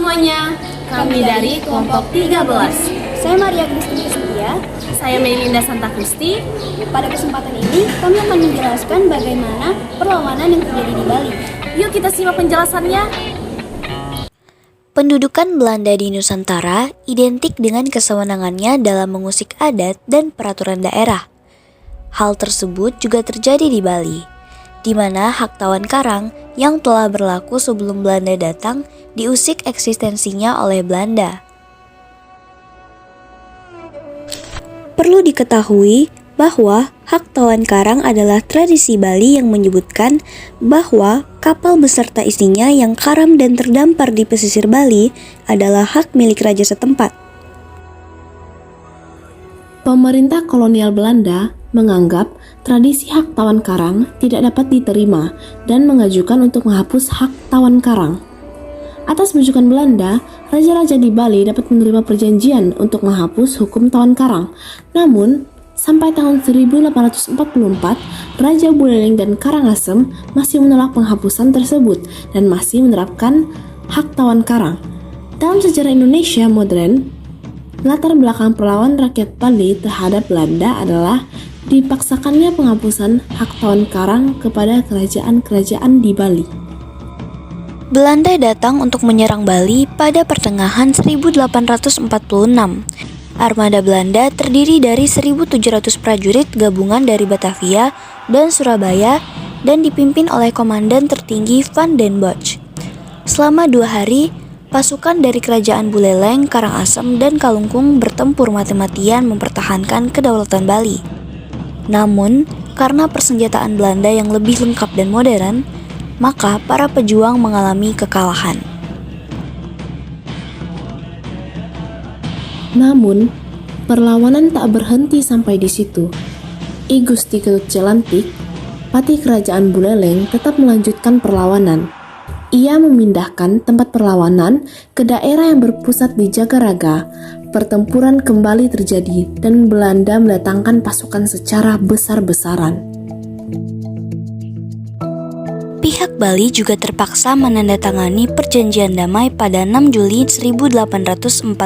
semuanya, kami dari kelompok 13. Saya Maria Kristi Setia. Saya Melinda Santa Kristi. Pada kesempatan ini, kami akan menjelaskan bagaimana perlawanan yang terjadi di Bali. Yuk kita simak penjelasannya. Pendudukan Belanda di Nusantara identik dengan kesewenangannya dalam mengusik adat dan peraturan daerah. Hal tersebut juga terjadi di Bali, di mana hak tawan karang yang telah berlaku sebelum Belanda datang diusik eksistensinya oleh Belanda. Perlu diketahui bahwa hak tawan karang adalah tradisi Bali yang menyebutkan bahwa kapal beserta isinya yang karam dan terdampar di pesisir Bali adalah hak milik raja setempat. Pemerintah kolonial Belanda menganggap tradisi hak tawan karang tidak dapat diterima dan mengajukan untuk menghapus hak tawan karang. Atas bujukan Belanda, raja-raja di Bali dapat menerima perjanjian untuk menghapus hukum tawan karang. Namun, sampai tahun 1844, Raja Buleleng dan Karangasem masih menolak penghapusan tersebut dan masih menerapkan hak tawan karang. Dalam sejarah Indonesia modern, latar belakang perlawanan rakyat Bali terhadap Belanda adalah dipaksakannya penghapusan hak tawan karang kepada kerajaan-kerajaan di Bali. Belanda datang untuk menyerang Bali pada pertengahan 1846. Armada Belanda terdiri dari 1.700 prajurit gabungan dari Batavia dan Surabaya dan dipimpin oleh Komandan tertinggi Van den Bosch. Selama 2 hari, pasukan dari kerajaan Buleleng, Karangasem, dan Kalungkung bertempur mati-matian mempertahankan kedaulatan Bali. Namun, karena persenjataan Belanda yang lebih lengkap dan modern, maka para pejuang mengalami kekalahan. Namun, perlawanan tak berhenti sampai di situ. I Gusti Ketut Jelantik, Patih Kerajaan Buleleng, tetap melanjutkan perlawanan. Ia memindahkan tempat perlawanan ke daerah yang berpusat di Jagaraga. Pertempuran kembali terjadi dan Belanda mendatangkan pasukan secara besar-besaran. Pihak Bali juga terpaksa menandatangani perjanjian damai pada 6 Juli 1846.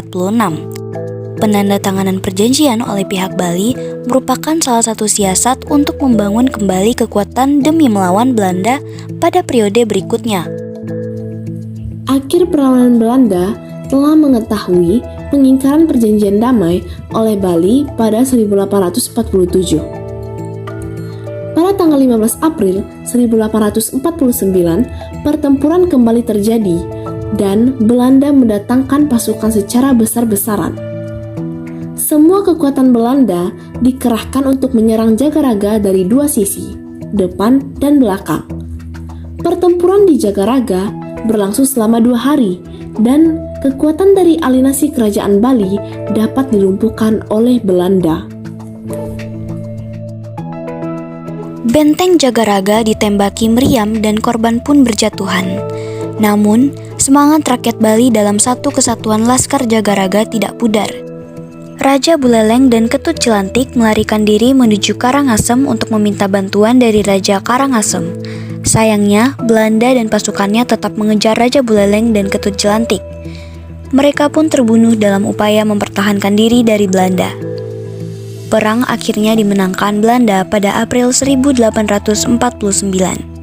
Penandatanganan perjanjian oleh pihak Bali merupakan salah satu siasat untuk membangun kembali kekuatan demi melawan Belanda pada periode berikutnya. Akhir perlawanan Belanda telah mengetahui pengingkaran perjanjian damai oleh Bali pada 1847. Pada tanggal 15 April 1849, pertempuran kembali terjadi dan Belanda mendatangkan pasukan secara besar-besaran. Semua kekuatan Belanda dikerahkan untuk menyerang Jagaraga dari 2 sisi, depan dan belakang. Pertempuran di Jagaraga berlangsung selama 2 hari dan kekuatan dari alinasi kerajaan Bali dapat dilumpuhkan oleh Belanda. Benteng Jagaraga ditembaki meriam dan korban pun berjatuhan. Namun, semangat rakyat Bali dalam satu kesatuan Laskar Jagaraga tidak pudar. Raja Buleleng dan Ketut Jelantik melarikan diri menuju Karangasem untuk meminta bantuan dari Raja Karangasem. Sayangnya, Belanda dan pasukannya tetap mengejar Raja Buleleng dan Ketut Jelantik. Mereka pun terbunuh dalam upaya mempertahankan diri dari Belanda. Perang akhirnya dimenangkan Belanda pada April 1849.